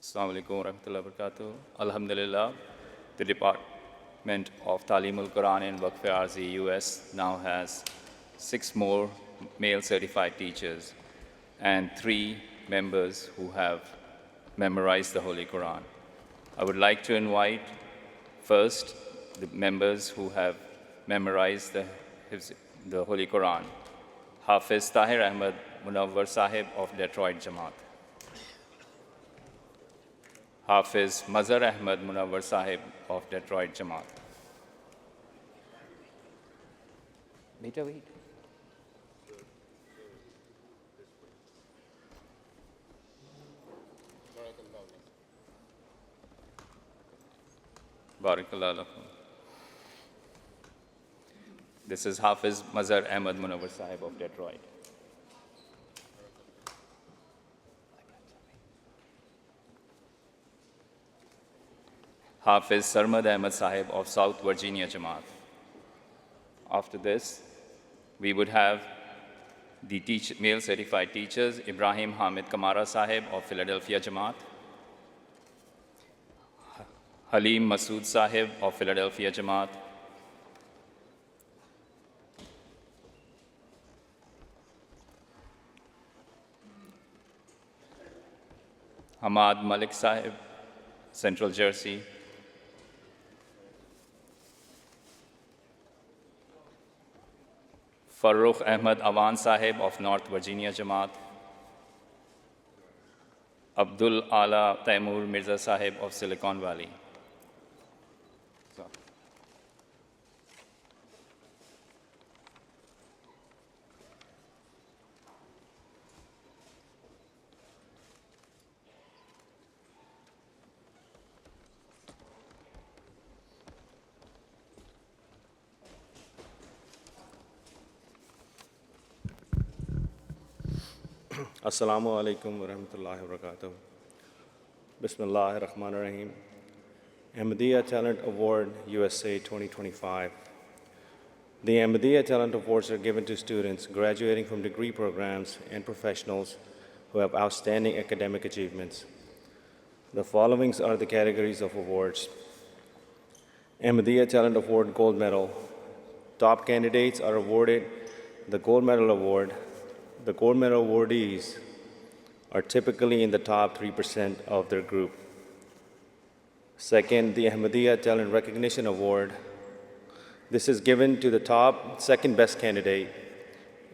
Assalamu alaikum wa rahmatullahi wa barakatuh. Alhamdulillah, the Department of Talim al-Quran in Waqf Arzi, US now has 6 more male certified teachers and 3 members who have memorized the Holy Quran. I would like to invite first the members who have memorized the Holy Quran. Hafiz Tahir Ahmad Munawwar Sahib of Detroit Jamaat. Hafiz Mazhar Ahmad Munawwar Sahib of Detroit Jamaat. Wait. Barakallah lakum. This is Hafiz Mazhar Ahmad Munawwar Sahib of Detroit. Hafiz Sarmad Ahmad Sahib of South Virginia Jamaat. After this, we would have the male certified teachers, Ibrahim Hamid Kamara Sahib of Philadelphia Jamaat, Halim Masood Sahib of Philadelphia Jamaat, Hamad Malik Sahib, Central Jersey, Farooq Ahmad Awan Sahib of North Virginia Jamaat, Abdul Ala Taimur Mirza Sahib of Silicon Valley. Assalamu alaikum wa rahmatullahi wa barakatuh. Bismillahir Rahmanir Rahim. Ahmadiyya Talent Award USA 2025. The Ahmadiyya Talent Awards are given to students graduating from degree programs and professionals who have outstanding academic achievements. The following are the categories of awards. Ahmadiyya Talent Award Gold Medal. Top candidates are awarded the Gold Medal Award. The Gold Medal awardees are typically in the top 3% of their group. Second, the Ahmadiyya Talent Recognition Award. This is given to the top second best candidate.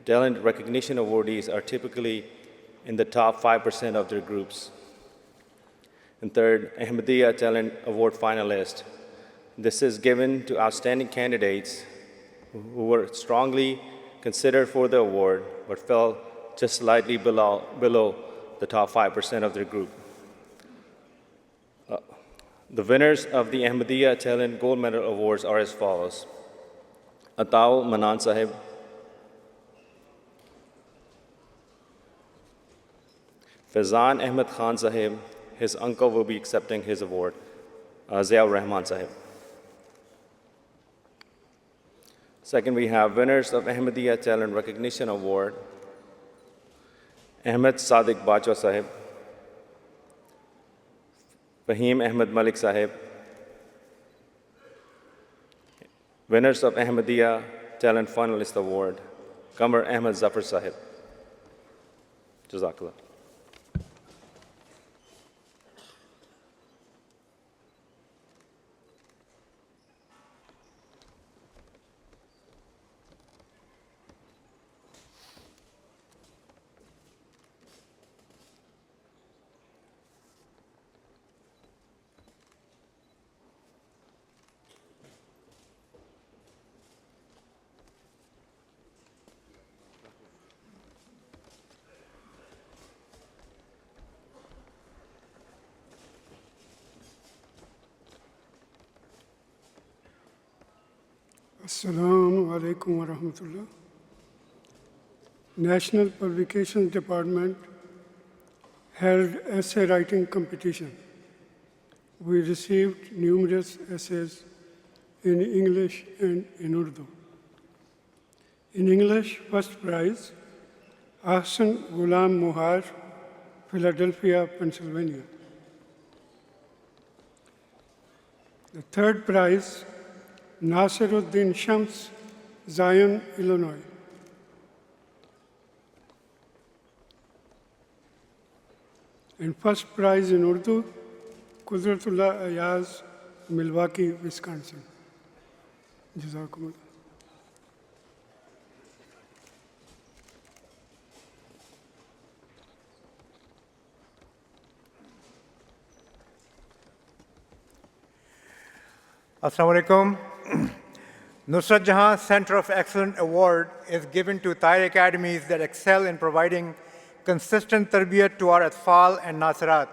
Talent recognition awardees are typically in the top 5% of their groups. And third, Ahmadiyya Talent Award finalist. This is given to outstanding candidates who were strongly considered for the award, but fell just slightly below the top 5% of their group. The winners of the Ahmadiyya Talent Gold Medal Awards are as follows. Ataul Manan Sahib, Faizan Ahmed Khan Sahib, his uncle will be accepting his award, Ziaur Rahman Sahib. Second, we have winners of Ahmadiyya Talent Recognition Award, Ahmed Sadiq Bajwa Sahib, Fahim Ahmed Malik Sahib. Winners of Ahmadiyya Talent Finalist Award, Qamar Ahmed Zafar Sahib. Jazakallah. Assalamu alaikum wa rahmatullah. National Publications Department held essay writing competition. We received numerous essays in English and in Urdu. In English, first prize, Ahsan Ghulam Muhar, Philadelphia, Pennsylvania. The third prize, Nasiruddin Shams, Zion, Illinois. And first prize in Urdu, Qudratullah Ayaz, Milwaukee, Wisconsin. Jazakumullah. Assalamu alaikum. Nusrat Jahan Center of Excellence Award is given to Tahir academies that excel in providing consistent tarbiyat to our atfal and nasirat.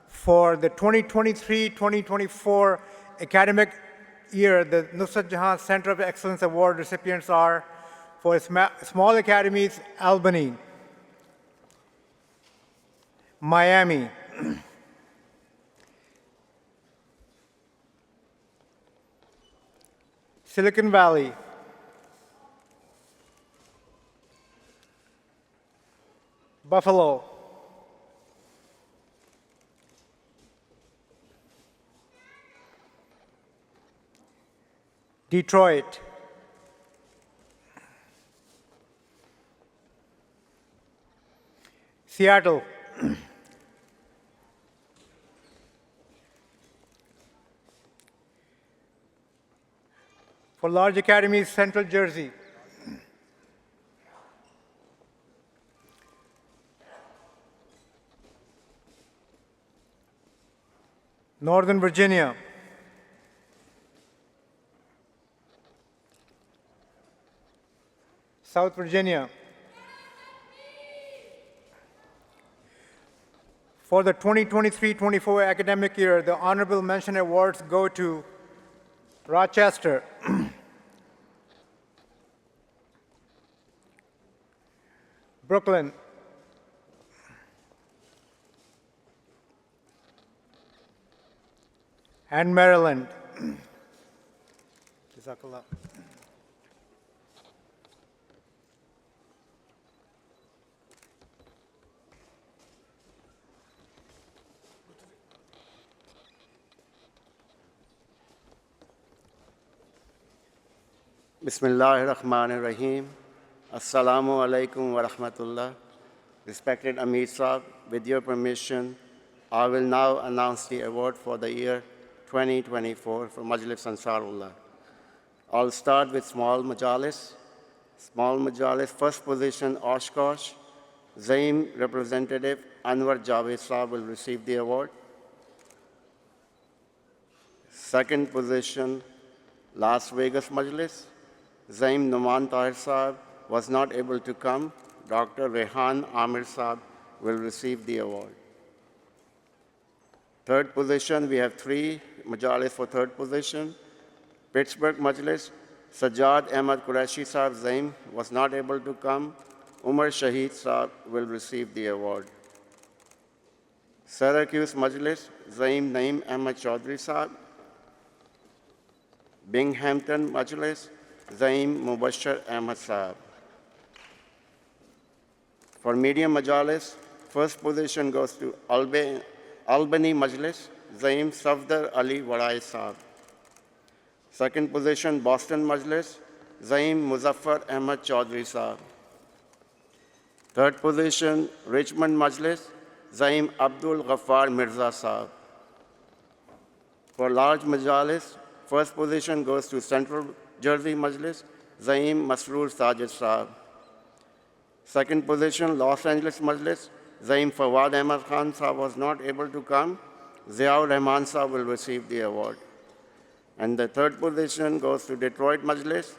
For the 2023-2024 academic year, the Nusrat Jahan Center of Excellence Award recipients are for small academies, Albany, Miami, Silicon Valley, Buffalo, Detroit, Seattle, for large academies, Central Jersey, Northern Virginia, South Virginia. For the 2023-24 academic year, the honorable mention awards go to Rochester, Brooklyn, and Maryland. Jazakallah. Bismillahirrahmanirrahim. Assalamu alaikum wa rahmatullah. Respected Amir Saab, with your permission, I will now announce the award for the year 2024 for Majlis Ansarullah. I'll start with Small Majalis. Small Majalis, first position, Oshkosh. Zaim Representative Anwar Javed Saab will receive the award. Second position, Las Vegas Majlis. Zaim Numan Tahir Saab was not able to come. Dr. Rehan Amir Saab will receive the award. Third position, we have 3 majalis for third position. Pittsburgh Majlis, Sajjad Ahmad Qureshi Saab Zaim was not able to come. Umar Shahid Saab will receive the award. Syracuse Majlis, Zaim Naeem Ahmad Chaudhry Saab. Binghamton Majlis, Zaim Mubashir Ahmad Saab. For medium majalis, first position goes to Albany Majlis, Zaim Safdar Ali Warai Saab. Second position, Boston Majlis, Zaim Muzaffar Ahmad Chaudhry Saab. Third position, Richmond Majlis, Zaim Abdul Ghaffar Mirza Saab. For large majalis, first position goes to Central Jersey Majlis, Zaim Masroor Sajid Saab. Second position, Los Angeles Majlis, Zaim Fawad Ahmad Khan Saab was not able to come. Ziaur Rahman Saab will receive the award. And the third position goes to Detroit Majlis,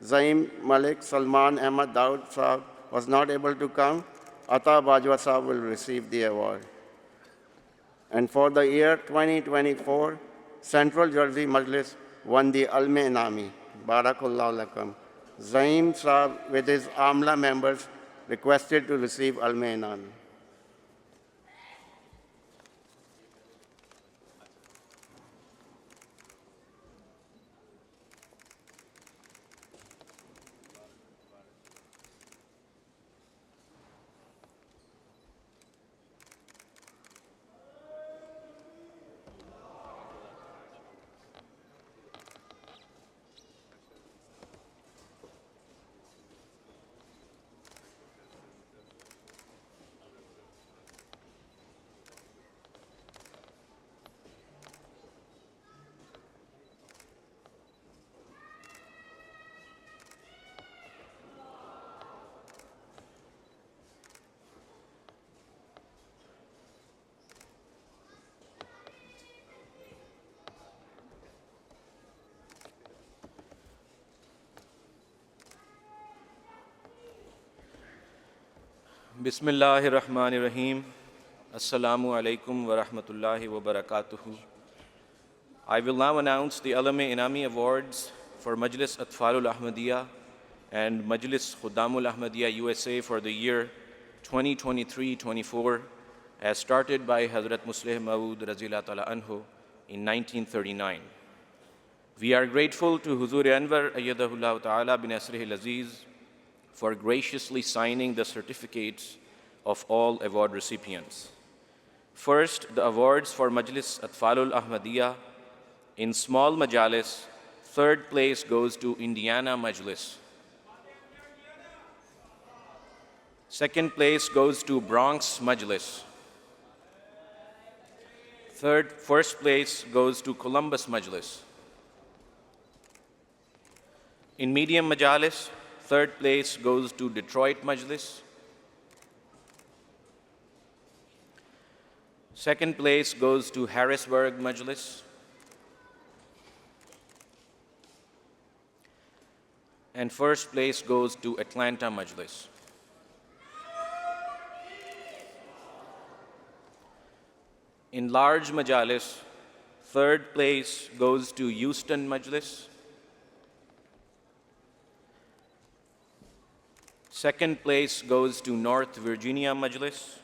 Zaim Malik Salman Ahmad Daud Saab was not able to come. Ata Bajwa Saab will receive the award. And for the year 2024, Central Jersey Majlis won the Alme Inami. Barakallahu lakam. Zaim Saab with his Amla members requested to receive Alme Inami. Bismillahirrahmanirrahim. Assalamu alaikum wa rahmatullahi wa barakatuhu. I will now announce the Alame Inami Awards for Majlis Atfalul Ahmadiyya and Majlis Khuddamul Ahmadiyya USA for the year 2023-24 as started by Hazrat Musleh Maud Razila Ta'ala Anhu in 1939. We are grateful to Huzur Anwar Ayyadahullah Ta'ala bin Asrihil Aziz for graciously signing the certificates of all award recipients. First, the awards for Majlis Atfalul Ahmadiyya. In small majalis, third place goes to Indiana Majlis. Second place goes to Bronx Majlis. First place goes to Columbus Majlis. In medium majalis, third place goes to Detroit Majlis. Second place goes to Harrisburg Majlis. And first place goes to Atlanta Majlis. In large majalis, third place goes to Houston Majlis. Second place goes to North Virginia Majlis.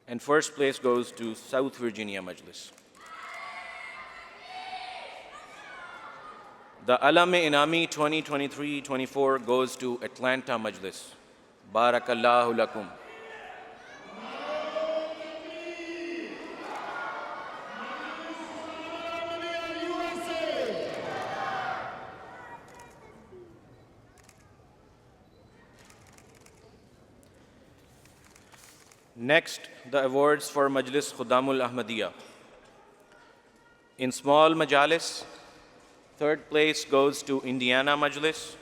And first place goes to South Virginia Majlis. The Alame Inami 2023-24 goes to Atlanta Majlis. Barakallahu lakum. Next, the awards for Majlis Khuddamul Ahmadiyya. In small majalis, third place goes to Indiana Majlis.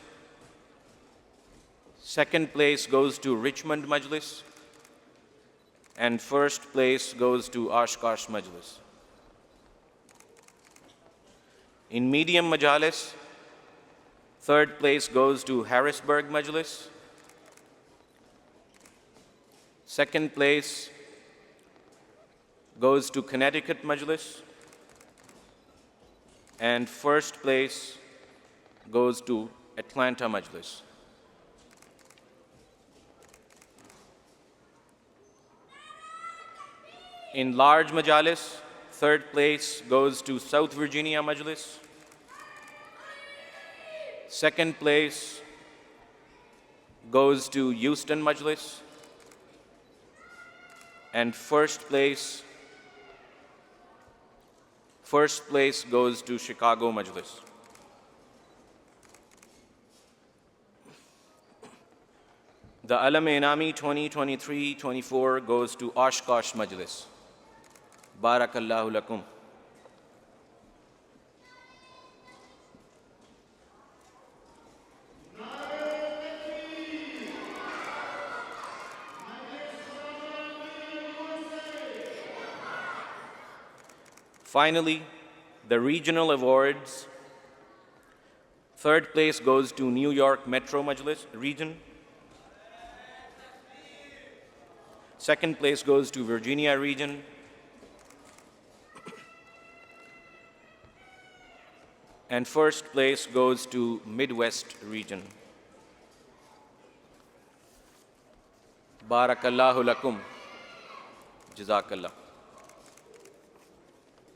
Second place goes to Richmond Majlis. And first place goes to Oshkosh Majlis. In medium majalis, third place goes to Harrisburg Majlis. Second place goes to Connecticut Majlis. And first place goes to Atlanta Majlis. In large majalis, third place goes to South Virginia Majlis. Second place goes to Houston Majlis. And first place goes to Chicago Majlis. The Alame Inami 2023-24 goes to Oshkosh Majlis. Barakallahu lakum. Finally, the regional awards. Third place goes to New York Metro Majlis region. Second place goes to Virginia region. And first place goes to Midwest region. Barakallahu lakum. Jazakallah.